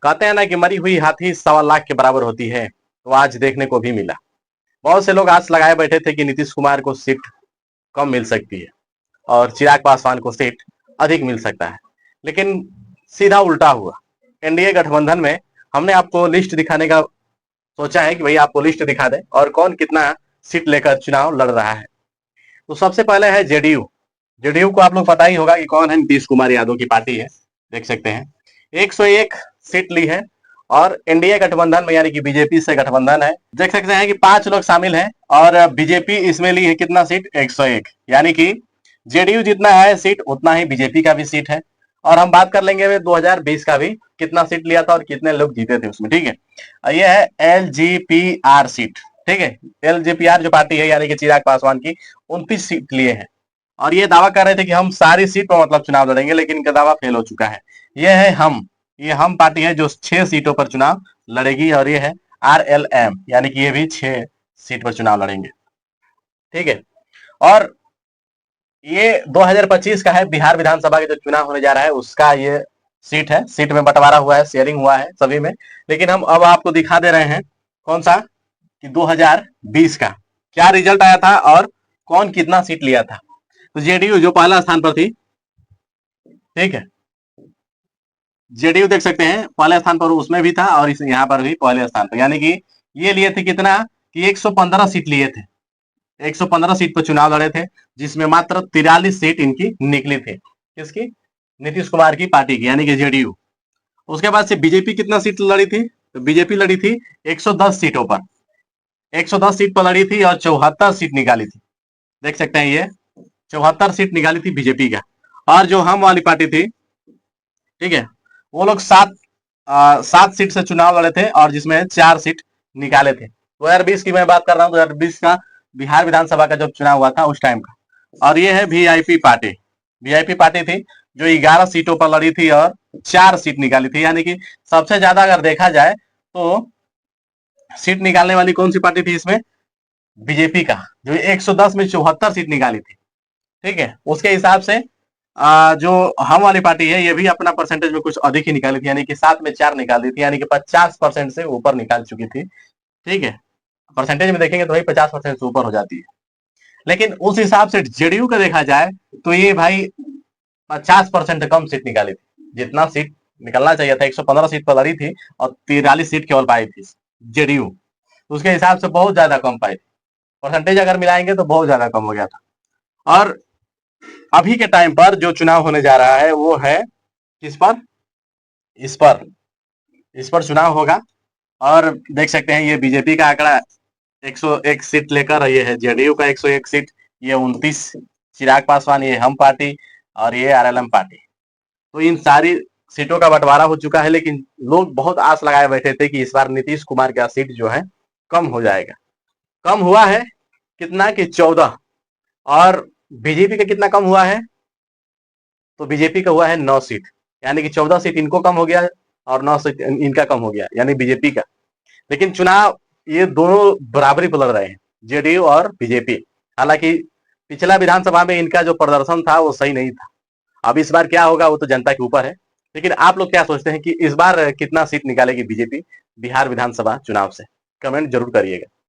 कहते हैं ना कि मरी हुई हाथी 1.25 लाख के बराबर होती है, तो आज देखने को भी मिला। बहुत से लोग आस लगाए बैठे थे कि नीतीश कुमार को सीट कम मिल सकती है और चिराग पासवान को सीट अधिक मिल सकता है, लेकिन सीधा उल्टा हुआ। एनडीए गठबंधन में हमने आपको लिस्ट दिखाने का सोचा है कि भाई आपको लिस्ट दिखा दे और कौन कितना सीट लेकर चुनाव लड़ रहा है। तो सबसे पहले है जेडीयू। जेडीयू को आप लोग पता ही होगा कि कौन है, नीतीश कुमार यादव की पार्टी है। देख सकते हैं 101 सीट ली है और एनडीए गठबंधन में यानी कि बीजेपी से गठबंधन है। देख सकते हैं कि 5 लोग शामिल हैं और बीजेपी इसमें ली है कितना सीट, 101। यानी कि जेडीयू जितना है सीट उतना ही बीजेपी का भी सीट है। और हम बात कर लेंगे 2020 का भी, कितना सीट लिया था और कितने लोग जीते थे उसमें। ठीक है, ये है एलजीपीआर सीट। ठीक है, एलजेपीआर जो पार्टी है यानी कि चिराग पासवान की, 29 सीट लिए हैं और ये दावा कर रहे थे कि हम सारी सीट पर मतलब चुनाव लड़ेंगे, लेकिन इनका दावा फेल हो चुका है। ये है ये हम पार्टी है जो 6 सीटों पर चुनाव लड़ेगी और ये है आरएलएम यानी कि ये भी 6 सीट पर चुनाव लड़ेंगे। ठीक है, और ये 2025 का है, बिहार विधानसभा के जो चुनाव होने जा रहा है उसका ये सीट है। सीट में बंटवारा हुआ है, शेयरिंग हुआ है सभी में। लेकिन हम अब आपको दिखा दे रहे हैं कौन सा, कि 2020 का क्या रिजल्ट आया था और कौन कितना सीट लिया था। तो जेडीयू जो पहला स्थान पर थी, ठीक है, जेडीयू देख सकते हैं पहले स्थान पर उसमें भी था और इस यहाँ पर भी पहले स्थान पर, यानी कि ये लिए थे कितना, कि 115 सीट लिए थे। 115 सीट पर चुनाव लड़े थे, जिसमें मात्र 43 सीट इनकी निकली थी। किसकी, नीतीश कुमार की पार्टी की यानी कि जेडीयू। उसके बाद से बीजेपी कितना सीट लड़ी थी, तो बीजेपी लड़ी थी 110 सीटों पर। 110 सीट पर लड़ी थी और 74 सीट निकाली थी। देख सकते हैं ये 74 सीट निकाली थी बीजेपी का। और जो हम वाली पार्टी थी, ठीक है, वो लोग 7 सीट से चुनाव लड़े थे और जिसमें 4 सीट निकाले थे। 2020 की मैं बात कर रहा हूँ, 2020 का बिहार विधानसभा का जब चुनाव हुआ था उस टाइम का। और ये है वीआईपी पार्टी। वीआईपी पार्टी थी जो 11 सीटों पर लड़ी थी और 4 सीट निकाली थी। यानी कि सबसे ज्यादा अगर देखा जाए तो सीट निकालने वाली कौन सी पार्टी थी इसमें, बीजेपी का, जो 110 में 74 सीट निकाली थी। ठीक है, उसके हिसाब से जो हम वाली पार्टी है ये भी अपना परसेंटेज में कुछ अधिक ही निकाली थी, यानी कि 7 में 4 निकाल दी थी, यानी कि 50% से ऊपर निकाल चुकी थी। ठीक है, परसेंटेज में देखेंगे तो भाई 50% से ऊपर हो जाती है। लेकिन उस हिसाब से जेडीयू का देखा जाए तो ये भाई 50% कम सीट निकाली थी। जितना सीट निकलना चाहिए था, 115 सीट पर लड़ी थी और 43 सीट केवल पाई थी जेडीयू। उसके हिसाब से बहुत ज्यादा कम पाई थी। परसेंटेज अगर मिलाएंगे तो बहुत ज्यादा कम हो गया था। और अभी के टाइम पर जो चुनाव होने जा रहा है वो है किस पर, इस पर, इस पर चुनाव होगा। और देख सकते हैं ये बीजेपी का आंकड़ा 101 सीट लेकर, ये है जेडीयू का 101 सीट, ये 29 चिराग पासवान, ये हम पार्टी और ये आरएलएम पार्टी। तो इन सारी सीटों का बंटवारा हो चुका है, लेकिन लोग बहुत आस लगाए बैठे थे कि इस बार नीतीश कुमार का सीट जो है कम हो जाएगा। कम हुआ है कितना, कि 14। और बीजेपी का कितना कम हुआ है, तो बीजेपी का हुआ है 9 सीट। यानी कि 14 सीट इनको कम हो गया और 9 सीट इनका कम हो गया, यानी बीजेपी का। लेकिन चुनाव ये दोनों बराबरी पर लड़ रहे हैं, जेडीयू और बीजेपी। हालांकि पिछला विधानसभा में इनका जो प्रदर्शन था वो सही नहीं था। अब इस बार क्या होगा वो तो जनता के ऊपर है। लेकिन आप लोग क्या सोचते हैं कि इस बार कितना सीट निकालेगी बीजेपी बिहार विधानसभा चुनाव से, कमेंट जरूर करिएगा।